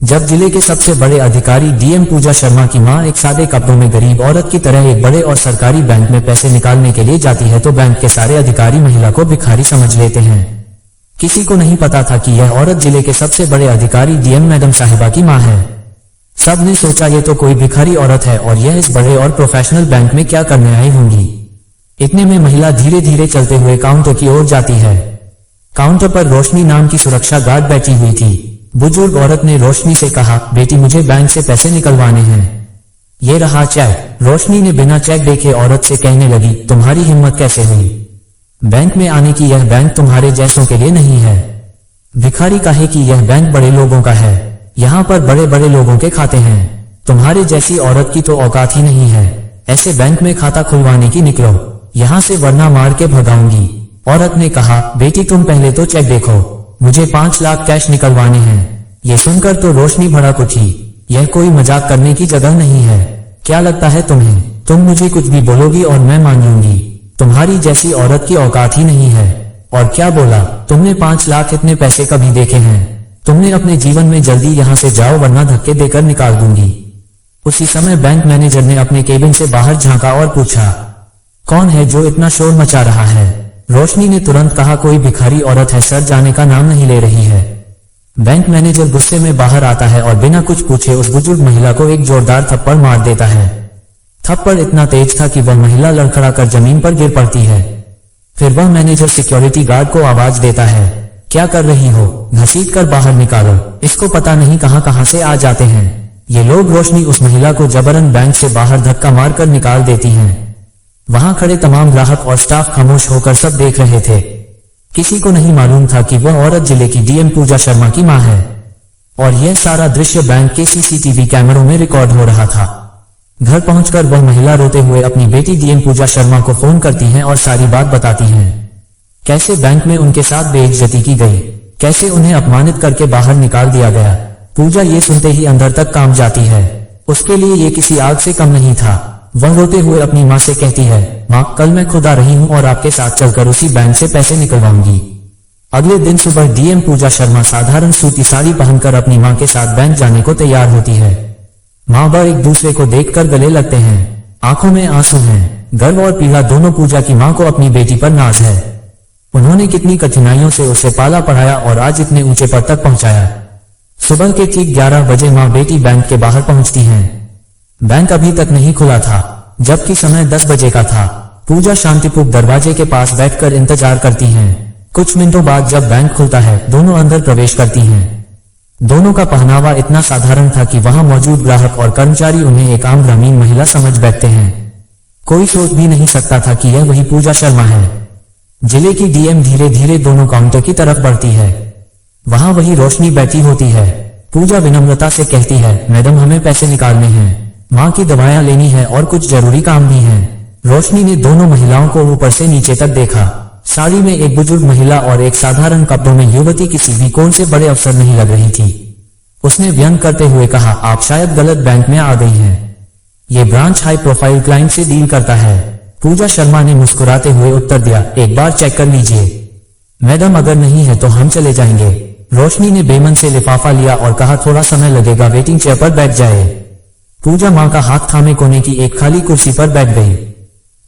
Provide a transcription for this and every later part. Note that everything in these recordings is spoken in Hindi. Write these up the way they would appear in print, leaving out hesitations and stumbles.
जब जिले के सबसे बड़े अधिकारी डीएम पूजा शर्मा की मां एक सादे कपड़ों में गरीब औरत की तरह एक बड़े और सरकारी बैंक में पैसे निकालने के लिए जाती है तो बैंक के सारे अधिकारी महिला को भिखारी समझ लेते हैं। किसी को नहीं पता था कि यह औरत जिले के सबसे बड़े अधिकारी डीएम मैडम साहिबा की मां है। सब ने सोचा ये तो कोई भिखारी औरत है और यह इस बड़े और प्रोफेशनल बैंक में क्या करने आई होंगी। इतने में महिला धीरे धीरे चलते हुए काउंटर की ओर जाती है। काउंटर पर रोशनी नाम की सुरक्षा गार्ड बैठी हुई थी। बुजुर्ग औरत ने रोशनी से कहा, बेटी मुझे बैंक से पैसे निकलवाने हैं। ये रहा चेक। रोशनी ने बिना चेक देखे औरत से कहने लगी, तुम्हारी हिम्मत कैसे हुई बैंक में आने की? यह बैंक तुम्हारे जैसों के लिए नहीं है। भिखारी कहे कि यह बैंक बड़े लोगों का है, यहाँ पर बड़े बड़े लोगों के खाते हैं। तुम्हारे जैसी औरत की तो औकात ही नहीं है ऐसे बैंक में खाता खुलवाने की। निकलो यहाँ से वरना मार के भगाऊंगी। औरत ने कहा, बेटी तुम पहले तो चेक देखो, मुझे 5 लाख कैश निकलवाने हैं। ये सुनकर तो रोशनी भड़क उठी। यह कोई मजाक करने की जगह नहीं है। क्या लगता है तुम्हें? तुम मुझे कुछ भी बोलोगी और मैं मान लूंगी। तुम्हारी जैसी औरत की औकात ही नहीं है। और क्या बोला? तुमने 5 लाख इतने पैसे कभी देखे हैं? तुमने अपने जीवन में जल्दी यहाँ से जाओ वरना धक्के देकर निकाल दूंगी। उसी समय बैंक मैनेजर ने अपने केबिन से बाहर झांका और पूछा, कौन है जो इतना शोर मचा रहा है? रोशनी ने तुरंत कहा, कोई भिखारी औरत है सर, जाने का नाम नहीं ले रही है। बैंक मैनेजर गुस्से में बाहर आता है और बिना कुछ पूछे उस बुजुर्ग महिला को एक जोरदार थप्पड़ मार देता है। थप्पड़ इतना तेज था कि वह महिला लड़खड़ाकर जमीन पर गिर पड़ती है। फिर वह मैनेजर सिक्योरिटी गार्ड को आवाज देता है, क्या कर रही हो? घसीट कर बाहर निकालो, इसको पता नहीं कहां से आ जाते हैं ये लोग। रोशनी उस महिला को जबरन बैंक से बाहर धक्का मारकर निकाल देती हैं। वहां खड़े तमाम ग्राहक और स्टाफ खामोश होकर सब देख रहे थे। किसी को नहीं मालूम था कि वह औरत जिले की डीएम पूजा शर्मा की मां है और यह सारा दृश्य बैंक के सीसीटीवी कैमरों में रिकॉर्ड हो रहा था। घर पहुंचकर वह महिला रोते हुए अपनी बेटी डीएम पूजा शर्मा को फोन करती हैं और सारी बात बताती हैं। कैसे बैंक में उनके साथ बेइज्जती की गई, कैसे उन्हें अपमानित करके बाहर निकाल दिया गया। पूजा ये सुनते ही अंदर तक कांप जाती है। उसके लिए ये किसी आग से कम नहीं था। वह रोते हुए अपनी मां से कहती है, मां कल मैं खुद आ रही हूं और आपके साथ चलकर उसी बैंक से पैसे निकलवाऊंगी। अगले दिन सुबह डीएम पूजा शर्मा साधारण सूती साड़ी पहनकर अपनी मां के साथ बैंक जाने को तैयार होती है। मां बाप एक दूसरे को देखकर गले लगते हैं, आंखों में आंसू हैं। गर्व और पीड़ा दोनों। पूजा की मां को अपनी बेटी पर नाज है। उन्होंने कितनी कठिनाइयों से उसे पाला पढ़ाया और आज इतने ऊंचे पद तक पहुंचाया। सुबह के ठीक 11 बजे मां बेटी बैंक के बाहर पहुंचती हैं। बैंक अभी तक नहीं खुला था, जबकि समय 10 बजे का था। पूजा शांतिपूर्वक दरवाजे के पास बैठकर इंतजार करती हैं। कुछ मिनटों बाद जब बैंक खुलता है, दोनों अंदर प्रवेश करती हैं। दोनों का पहनावा इतना साधारण था कि वहां मौजूद ग्राहक और कर्मचारी उन्हें एक आम ग्रामीण महिला समझ बैठते हैं। कोई सोच भी नहीं सकता था कि यह वही पूजा शर्मा है। जिले की डीएम धीरे धीरे दोनों काउंटर की तरफ बढ़ती है। वहां वही रोशनी बैठी होती है। पूजा विनम्रता से कहती है, मैडम हमें पैसे निकालने हैं, माँ की दवाइयां लेनी है और कुछ जरूरी काम भी है। रोशनी ने दोनों महिलाओं को ऊपर से नीचे तक देखा। साड़ी में एक बुजुर्ग महिला और एक साधारण कपड़ों में युवती किसी भी कोण से बड़े अफसर नहीं लग रही थी। उसने व्यंग करते हुए कहा, आप शायद गलत बैंक में आ गई हैं। ये ब्रांच हाई प्रोफाइल क्लाइंट से डील करता है। पूजा शर्मा ने मुस्कुराते हुए उत्तर दिया, एक बार चेक कर लीजिए मैडम, अगर नहीं है तो हम चले जाएंगे। रोशनी ने बेमन से लिफाफा लिया और कहा, थोड़ा समय लगेगा, वेटिंग चेयर पर बैठ जाए। पूजा मां का हाथ थामे कोने की एक खाली कुर्सी पर बैठ गई।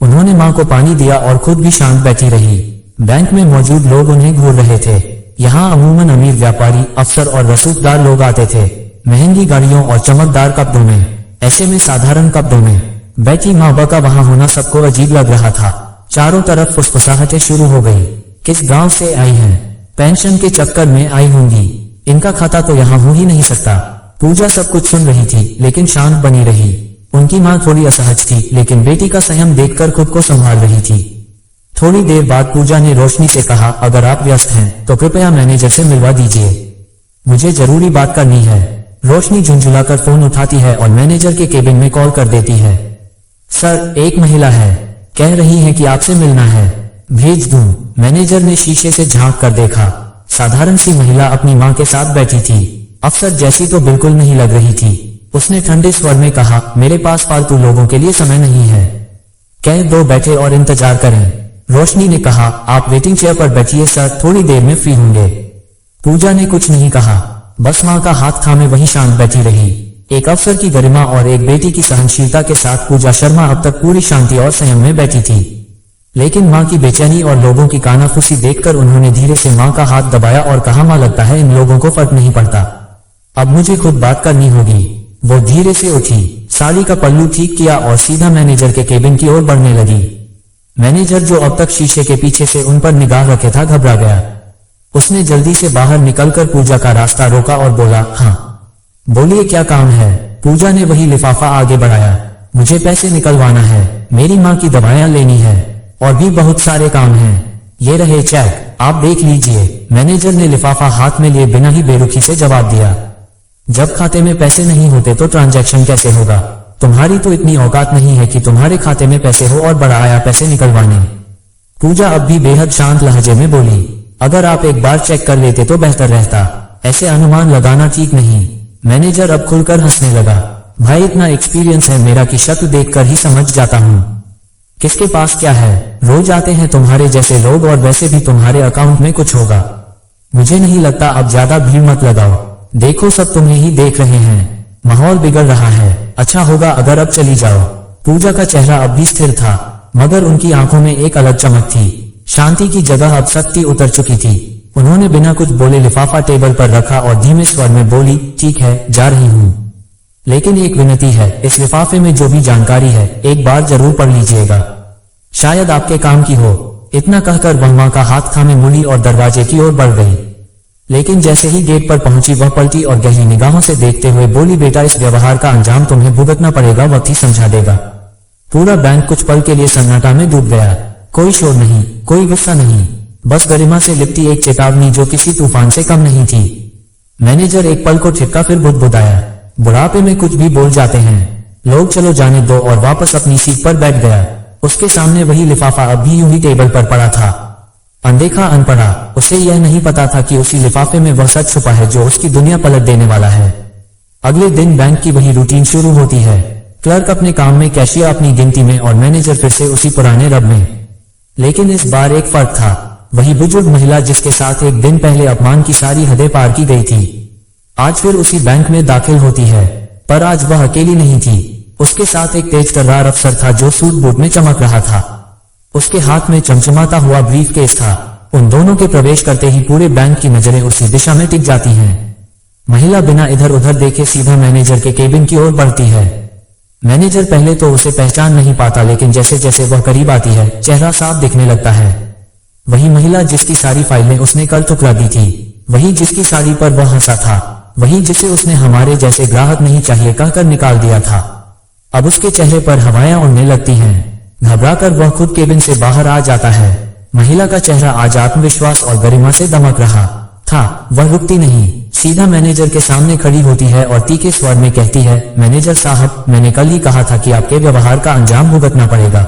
उन्होंने मां को पानी दिया और खुद भी शांत बैठी रही। बैंक में मौजूद लोग उन्हें घूर रहे थे। यहाँ अमूमन अमीर व्यापारी, अफसर और रसूखदार लोग आते थे, महंगी गाड़ियों और चमकदार कपड़ों में। ऐसे में साधारण कपड़ों में बैठी माँ बाप का वहां होना सबको अजीब लग रहा था। चारों तरफ फुसफुसाहटें शुरू हो गई। किस गांव से आई हैं? पेंशन के चक्कर में आई होंगी, इनका खाता तो यहाँ हो ही नहीं सकता। पूजा सब कुछ सुन रही थी लेकिन शांत बनी रही। उनकी माँ थोड़ी असहज थी लेकिन बेटी का संयम देखकर खुद को संभाल रही थी। थोड़ी देर बाद पूजा ने रोशनी से कहा, अगर आप व्यस्त हैं तो कृपया मैनेजर से मिलवा दीजिए, मुझे जरूरी बात करनी है। रोशनी झुंझुलाकर फोन उठाती है और मैनेजर के केबिन में कॉल कर देती है। सर, एक महिला है, कह रही है कि आपसे मिलना है, भेज दूं? मैनेजर ने शीशे से झांक कर देखा। साधारण सी महिला अपनी माँ के साथ बैठी थी। अफसर जैसी तो बिल्कुल नहीं लग रही थी। उसने ठंडे स्वर में कहा, मेरे पास फालतू लोगों के लिए समय नहीं है, कह दो बैठे और इंतजार करें। रोशनी ने कहा, आप वेटिंग चेयर पर बैठिए सर, थोड़ी देर में फ्री होंगे। पूजा ने कुछ नहीं कहा। बस माँ का हाथ थामे वहीं शांत बैठी रही। एक अफसर की गरिमा और एक बेटी की सहनशीलता के साथ पूजा शर्मा अब तक पूरी शांति और संयम में बैठी थी। लेकिन माँ की बेचैनी और लोगों की कानाफूसी देखकर उन्होंने धीरे से माँ का हाथ दबाया और कहा, माँ लगता है इन लोगों को फर्क नहीं पड़ता, अब मुझे खुद बात करनी होगी। वो धीरे से उठी, साड़ी का पल्लू ठीक किया और सीधा मैनेजर के केबिन की ओर बढ़ने लगी। मैनेजर जो अब तक शीशे के पीछे से उन पर निगाह रखे था घबरा गया। उसने जल्दी से बाहर निकलकर पूजा का रास्ता रोका और बोला, हाँ बोलिए क्या काम है। पूजा ने वही लिफाफा आगे बढ़ाया, मुझे पैसे निकलवाना है, मेरी माँ की दवाइयाँ लेनी है और भी बहुत सारे काम हैं। ये रहे चेक, आप देख लीजिए। मैनेजर ने लिफाफा हाथ में लिए बिना ही बेरुखी से जवाब दिया, जब खाते में पैसे नहीं होते तो ट्रांजैक्शन कैसे होगा? तुम्हारी तो इतनी औकात नहीं है कि तुम्हारे खाते में पैसे हो और बड़ा आया पैसे निकलवाने। पूजा अब भी बेहद शांत लहजे में बोली, अगर आप एक बार चेक कर लेते तो बेहतर रहता, ऐसे अनुमान लगाना ठीक नहीं। मैनेजर अब खुलकर हंसने लगा, भाई इतना एक्सपीरियंस है मेरा कि शक्ल देखकर ही समझ जाता हूँ किसके पास क्या है। रोज आते हैं तुम्हारे जैसे लोग और वैसे भी तुम्हारे अकाउंट में कुछ होगा। मुझे नहीं लगता, अब ज्यादा भीड़ मत लगाओ, देखो सब तुम्हें ही देख रहे हैं, माहौल बिगड़ रहा है, अच्छा होगा अगर अब चली जाओ। पूजा का चेहरा अब भी स्थिर था, मगर उनकी आंखों में एक अलग चमक थी। शांति की जगह अब सख्ती उतर चुकी थी। उन्होंने बिना कुछ बोले लिफाफा टेबल पर रखा और धीमे स्वर में बोली, ठीक है जा रही हूँ, लेकिन एक विनती है, इस लिफाफे में जो भी जानकारी है एक बार जरूर पढ़ लीजिएगा, शायद आपके काम की हो। इतना कहकर वह माँ का हाथ थामे मुड़ी और दरवाजे की ओर बढ़ गई। लेकिन जैसे ही गेट पर पहुंची वह पलटी और गहरी निगाहों से देखते हुए बोली, बेटा इस व्यवहार का अंजाम तुम्हें भुगतना पड़ेगा, वक्त ही समझा देगा। पूरा बैंक कुछ पल के लिए सन्नाटा में डूब गया। कोई शोर नहीं, कोई गुस्सा नहीं, बस गरिमा से लिपटी एक चेतावनी जो किसी तूफान से कम नहीं थी। मैनेजर एक पल को ठिठका फिर बुदबुदाया, बुढ़ापे में कुछ भी बोल जाते हैं लोग, चलो जाने दो, और वापस अपनी सीट पर बैठ गया। उसके सामने वही लिफाफा अब भी यूं ही टेबल पर पड़ा था, अनदेखा अनपढ़ा। उसे यह नहीं पता था कि उसी लिफाफे में वह सच छुपा है जो उसकी दुनिया पलट देने वाला है। अगले दिन बैंक की वही रूटीन शुरू होती है। क्लर्क अपने काम में, कैशियर अपनी गिनती में और मैनेजर फिर से उसी पुराने रब में। लेकिन इस बार एक फर्क था, वही बुजुर्ग महिला जिसके साथ एक दिन पहले अपमान की सारी हदें पार की गई थी, आज फिर उसी बैंक में दाखिल होती है। पर आज वह अकेली नहीं थी, उसके साथ एक तेज तर्रार अफसर था जो सूट बूट में चमक रहा था। उसके हाथ में चमचमाता हुआ ब्रीफकेस था। उन दोनों के प्रवेश करते ही पूरे बैंक की नजरें उसी दिशा में टिक जाती हैं। महिला बिना इधर उधर देखे सीधा मैनेजर के केबिन की ओर बढ़ती है। मैनेजर पहले तो उसे पहचान नहीं पाता, लेकिन जैसे जैसे वह करीब आती है चेहरा साफ दिखने लगता है। वही महिला जिसकी सारी फाइलें उसने कल ठुकरा दी थी, वही जिसकी साड़ी पर वह हंसा था, वही जिसे उसने हमारे जैसे ग्राहक नहीं चाहिए कहकर निकाल दिया था। अब उसके चेहरे पर हवाएं उड़ने लगती हैं। घबराकर वह खुद केबिन से बाहर आ जाता है। महिला का चेहरा आज आत्मविश्वास और गरिमा से दमक रहा था। वह रुकती नहीं, सीधा मैनेजर के सामने खड़ी होती है और तीखे स्वर में कहती है, मैनेजर साहब, मैंने कल ही कहा था कि आपके व्यवहार का अंजाम भुगतना पड़ेगा।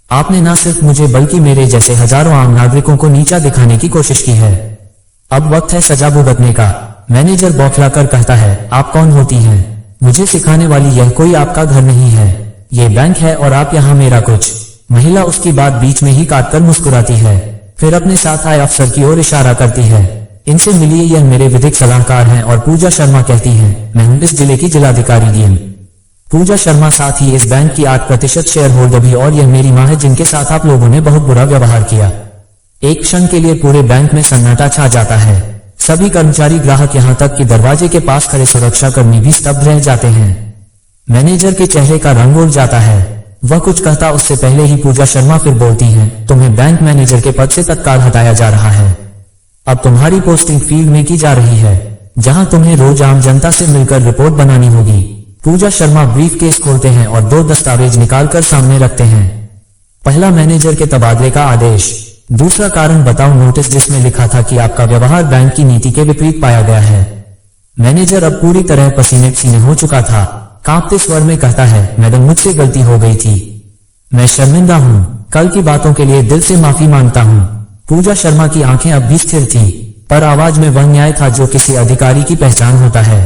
आपने न सिर्फ मुझे बल्कि मेरे जैसे हजारों आम नागरिकों को नीचा दिखाने की कोशिश की है। अब वक्त है सजा भुगतने का। मैनेजर बौखलाकर कहता है, आप कौन होती हैं? मुझे सिखाने वाली, यह कोई आपका घर नहीं है, ये बैंक है और आप यहाँ मेरा कुछ। महिला उसकी बात बीच में ही काटकर मुस्कुराती है, फिर अपने साथ आए अफसर की ओर इशारा करती है, इनसे मिलिए, यह मेरे विधिक सलाहकार हैं। और पूजा शर्मा कहती है, मैं हूँ इस जिले की जिलाधिकारी डीएम पूजा शर्मा, साथ ही इस बैंक की 8% शेयर होल्डर भी, और यह मेरी माँ है जिनके साथ आप लोगों ने बहुत बुरा व्यवहार किया। एक क्षण के लिए पूरे बैंक में सन्नाटा छा जाता है। सभी कर्मचारी, ग्राहक, यहाँ तक कि दरवाजे के पास खड़े सुरक्षा कर्मी भी स्तब्ध रह जाते हैं। मैनेजर के चेहरे का रंग उड़ जाता है। वह कुछ कहता उससे पहले ही पूजा शर्मा फिर बोलती हैं, तुम्हें बैंक मैनेजर के पद से तत्काल हटाया जा रहा है। अब तुम्हारी पोस्टिंग फील्ड में की जा रही है, जहां तुम्हें रोज आम जनता से मिलकर रिपोर्ट बनानी होगी। पूजा शर्मा ब्रीफकेस खोलते हैं और 2 दस्तावेज निकालकर सामने रखते हैं। पहला, मैनेजर के तबादले का आदेश। दूसरा, कारण बताओ नोटिस, जिसमें लिखा था कि आपका व्यवहार बैंक की नीति के विपरीत पाया गया है। मैनेजर अब पूरी तरह पसीने पसीने हो चुका था। कांपते स्वर में कहता है, मैडम, मुझसे गलती हो गई थी, मैं शर्मिंदा हूँ, कल की बातों के लिए दिल से माफी मांगता हूँ। पूजा शर्मा की आंखें अब भी स्थिर थी, पर आवाज में वह न्याय था जो किसी अधिकारी की पहचान होता है।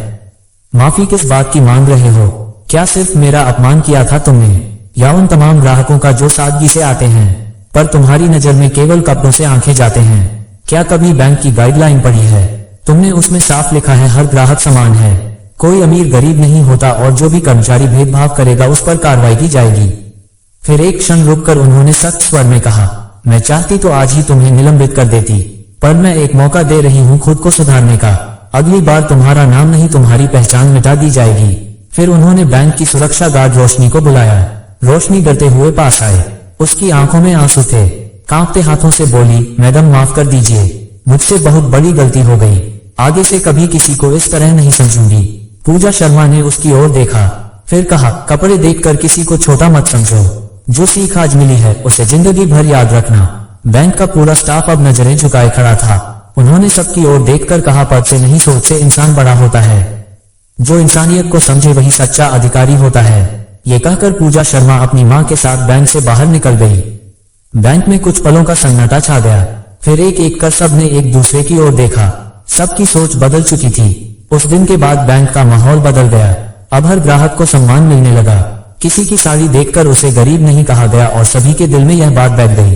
माफी किस बात की मांग रहे हो? क्या सिर्फ मेरा अपमान किया था तुमने, या उन तमाम ग्राहकों का जो सादगी से आते हैं पर तुम्हारी नजर में केवल कपड़ों से आंखें जाते हैं? क्या कभी बैंक की गाइडलाइन पढ़ी है? तुमने उसमें साफ लिखा है हर ग्राहक समान है, कोई अमीर गरीब नहीं होता और जो भी कर्मचारी भेदभाव करेगा उस पर कार्रवाई की जाएगी। फिर एक क्षण रुककर उन्होंने सख्त स्वर में कहा, मैं चाहती तो आज ही तुम्हें निलंबित कर देती, पर मैं एक मौका दे रही हूँ खुद को सुधारने का। अगली बार तुम्हारा नाम नहीं तुम्हारी पहचान मिटा दी जाएगी। फिर उन्होंने बैंक की सुरक्षा गार्ड रोशनी को बुलाया। रोशनी डरते हुए पास आए, उसकी आंखों में आंसू थे। कांपते हाथों से बोली, मैडम माफ कर दीजिए, मुझसे बहुत बड़ी गलती हो गई, आगे से कभी किसी को इस तरह नहीं समझूंगी। पूजा शर्मा ने उसकी ओर देखा, फिर कहा, कपड़े देखकर किसी को छोटा मत समझो, जो सीख आज मिली है उसे जिंदगी भर याद रखना। बैंक का पूरा स्टाफ अब नजरें झुकाए खड़ा था। उन्होंने सबकी ओर देखकर कहा, पद से नहीं सोच से इंसान बड़ा होता है, जो इंसानियत को समझे वही सच्चा अधिकारी होता है। ये कहकर पूजा शर्मा अपनी मां के साथ बैंक से बाहर निकल गई। बैंक में कुछ पलों का सन्नाटा छा गया। फिर एक एक कर सबने एक दूसरे की ओर देखा। सबकी सोच बदल चुकी थी। उस दिन के बाद बैंक का माहौल बदल गया। अब हर ग्राहक को सम्मान मिलने लगा। किसी की साड़ी देखकर उसे गरीब नहीं कहा गया और सभी के दिल में यह बात बैठ गई,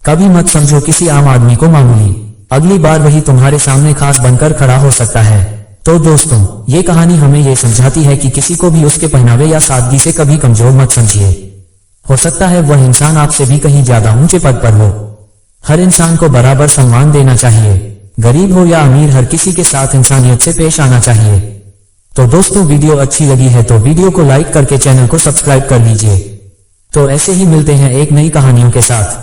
कभी मत समझो किसी आम आदमी को मामूली, अगली बार वही तुम्हारे सामने खास बनकर खड़ा हो सकता है। तो दोस्तों, ये कहानी हमें ये समझाती है कि किसी को भी उसके पहनावे या सादगी से कभी कमजोर मत समझिए। हो सकता है वह इंसान आपसे भी कहीं ज्यादा ऊंचे पद पर हो। हर इंसान को बराबर सम्मान देना चाहिए, गरीब हो या अमीर, हर किसी के साथ इंसानियत से पेश आना चाहिए। तो दोस्तों, वीडियो अच्छी लगी है तो वीडियो को लाइक करके चैनल को सब्सक्राइब कर लीजिए। तो ऐसे ही मिलते हैं एक नई कहानियों के साथ।